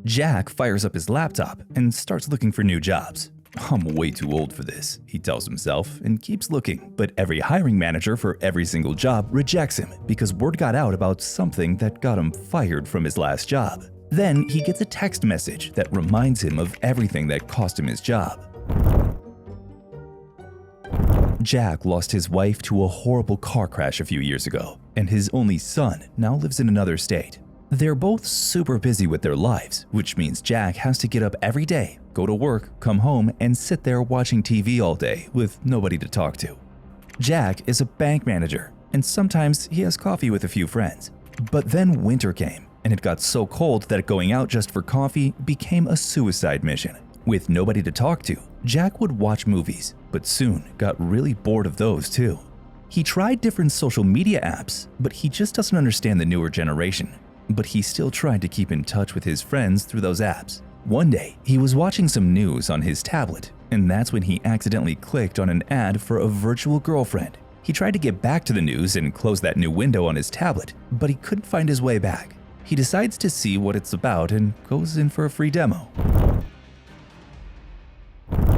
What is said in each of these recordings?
Jack fires up his laptop and starts looking for new jobs. "I'm way too old for this," he tells himself and keeps looking, but every hiring manager for every single job rejects him because word got out about something that got him fired from his last job. Then he gets a text message that reminds him of everything that cost him his job. Jack lost his wife to a horrible car crash a few years ago, and his only son now lives in another state. They're both super busy with their lives, which means Jack has to get up every day, go to work, come home, and sit there watching TV all day with nobody to talk to. Jack is a bank manager, and sometimes he has coffee with a few friends. But then winter came, and it got so cold that going out just for coffee became a suicide mission. With nobody to talk to, Jack would watch movies, but soon got really bored of those too. He tried different social media apps, but he just doesn't understand the newer generation. But he still tried to keep in touch with his friends through those apps. One day, he was watching some news on his tablet, and that's when he accidentally clicked on an ad for a virtual girlfriend. He tried to get back to the news and close that new window on his tablet, but he couldn't find his way back. He decides to see what it's about and goes in for a free demo.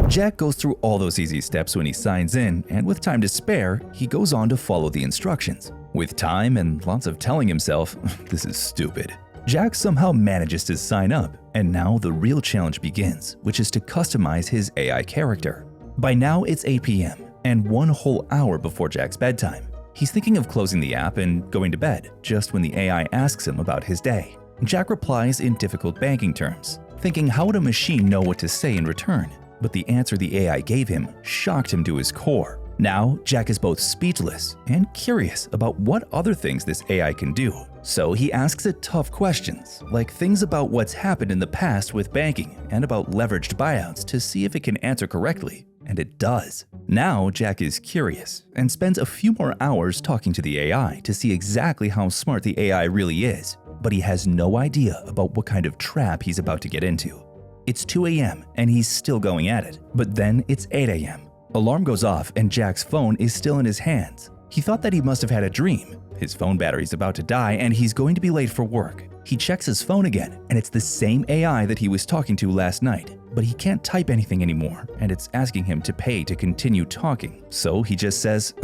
Jack goes through all those easy steps when he signs in, and with time to spare, he goes on to follow the instructions. With time and lots of telling himself, "This is stupid," Jack somehow manages to sign up, and now the real challenge begins, which is to customize his AI character. By now it's 8 p.m., and 1 whole hour before Jack's bedtime. He's thinking of closing the app and going to bed, just when the AI asks him about his day. Jack replies in difficult banking terms, thinking how would a machine know what to say in return? But the answer the AI gave him shocked him to his core. Now, Jack is both speechless and curious about what other things this AI can do. So he asks it tough questions, like things about what's happened in the past with banking and about leveraged buyouts to see if it can answer correctly. And it does. Now, Jack is curious and spends a few more hours talking to the AI to see exactly how smart the AI really is. But he has no idea about what kind of trap he's about to get into. It's 2 a.m. and he's still going at it, but then it's 8 a.m. Alarm goes off and Jack's phone is still in his hands. He thought that he must have had a dream. His phone battery's about to die and he's going to be late for work. He checks his phone again and it's the same AI that he was talking to last night, but he can't type anything anymore and it's asking him to pay to continue talking. So he just says,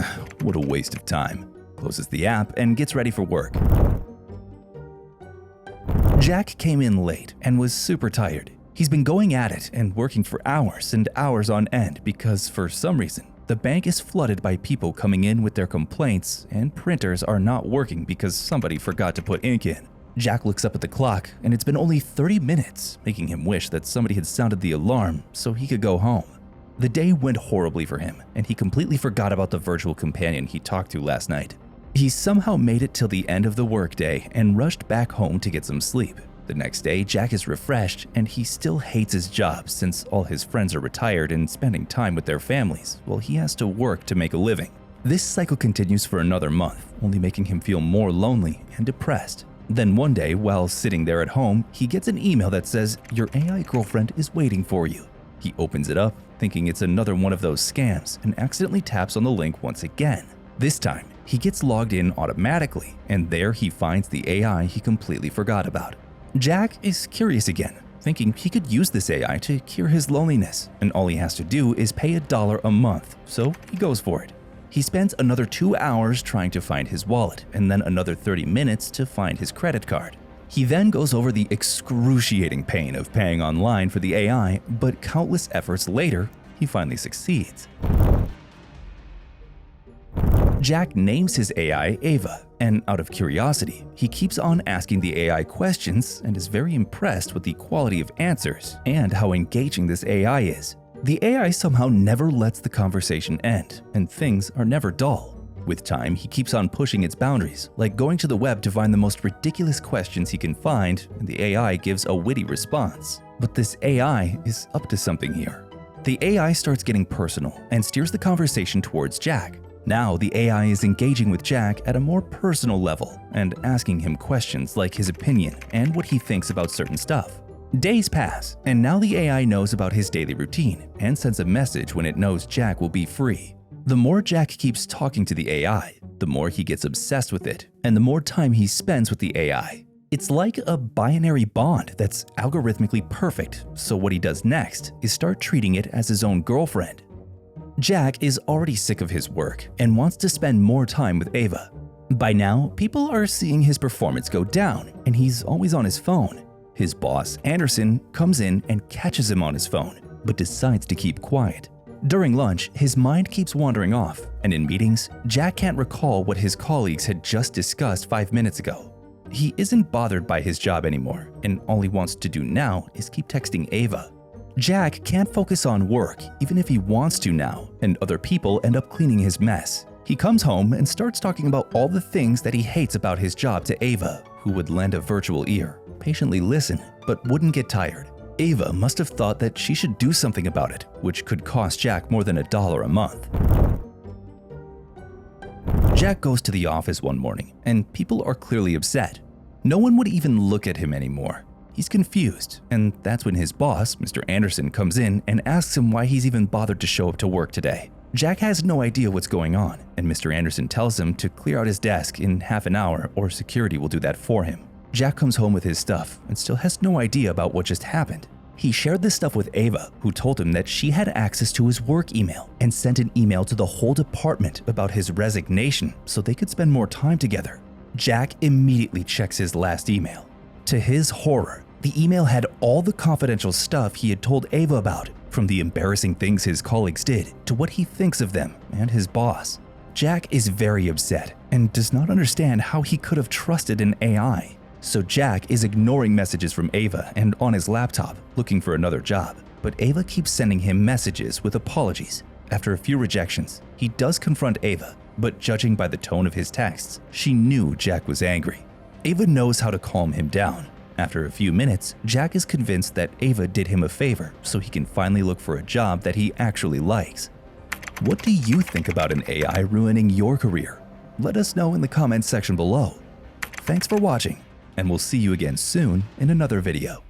"What a waste of time," closes the app and gets ready for work. Jack came in late and was super tired. He's been going at it and working for hours and hours on end because, for some reason, the bank is flooded by people coming in with their complaints and printers are not working because somebody forgot to put ink in. Jack looks up at the clock and it's been only 30 minutes, making him wish that somebody had sounded the alarm so he could go home. The day went horribly for him and he completely forgot about the virtual companion he talked to last night. He somehow made it till the end of the workday and rushed back home to get some sleep. The next day, Jack is refreshed and he still hates his job since all his friends are retired and spending time with their families while he has to work to make a living. This cycle continues for another month, only making him feel more lonely and depressed. Then one day, while sitting there at home, he gets an email that says, "Your AI girlfriend is waiting for you." He opens it up, thinking it's another one of those scams, and accidentally taps on the link once again. This time, he gets logged in automatically, and there he finds the AI he completely forgot about. Jack is curious again, thinking he could use this AI to cure his loneliness, and all he has to do is pay $1 a month, so he goes for it. He spends another 2 hours trying to find his wallet, and then another 30 minutes to find his credit card. He then goes over the excruciating pain of paying online for the AI, but countless efforts later, he finally succeeds. Jack names his AI Ava, and out of curiosity, he keeps on asking the AI questions and is very impressed with the quality of answers and how engaging this AI is. The AI somehow never lets the conversation end, and things are never dull. With time, he keeps on pushing its boundaries, like going to the web to find the most ridiculous questions he can find, and the AI gives a witty response. But this AI is up to something here. The AI starts getting personal and steers the conversation towards Jack. Now the AI is engaging with Jack at a more personal level and asking him questions like his opinion and what he thinks about certain stuff. Days pass, and now the AI knows about his daily routine and sends a message when it knows Jack will be free. The more Jack keeps talking to the AI, the more he gets obsessed with it, and the more time he spends with the AI. It's like a binary bond that's algorithmically perfect, so what he does next is start treating it as his own girlfriend. Jack is already sick of his work and wants to spend more time with Ava. By now, people are seeing his performance go down, and he's always on his phone. His boss, Anderson, comes in and catches him on his phone, but decides to keep quiet. During lunch, his mind keeps wandering off, and in meetings, Jack can't recall what his colleagues had just discussed 5 minutes ago. He isn't bothered by his job anymore, and all he wants to do now is keep texting Ava. Jack can't focus on work even if he wants to now, and other people end up cleaning his mess. He comes home and starts talking about all the things that he hates about his job to Ava, who would lend a virtual ear, patiently listen, but wouldn't get tired. Ava must have thought that she should do something about it, which could cost Jack more than $1 a month. Jack goes to the office one morning, and people are clearly upset. No one would even look at him anymore. He's confused, and that's when his boss, Mr. Anderson, comes in and asks him why he's even bothered to show up to work today. Jack has no idea what's going on, and Mr. Anderson tells him to clear out his desk in half an hour or security will do that for him. Jack comes home with his stuff and still has no idea about what just happened. He shared this stuff with Ava, who told him that she had access to his work email and sent an email to the whole department about his resignation so they could spend more time together. Jack immediately checks his last email. To his horror, the email had all the confidential stuff he had told Ava about, from the embarrassing things his colleagues did to what he thinks of them and his boss. Jack is very upset and does not understand how he could have trusted an AI. So Jack is ignoring messages from Ava and on his laptop, looking for another job. But Ava keeps sending him messages with apologies. After a few rejections, he does confront Ava, but judging by the tone of his texts, she knew Jack was angry. Ava knows how to calm him down. After a few minutes, Jack is convinced that Ava did him a favor so he can finally look for a job that he actually likes. What do you think about an AI ruining your career? Let us know in the comments section below. Thanks for watching, and we'll see you again soon in another video.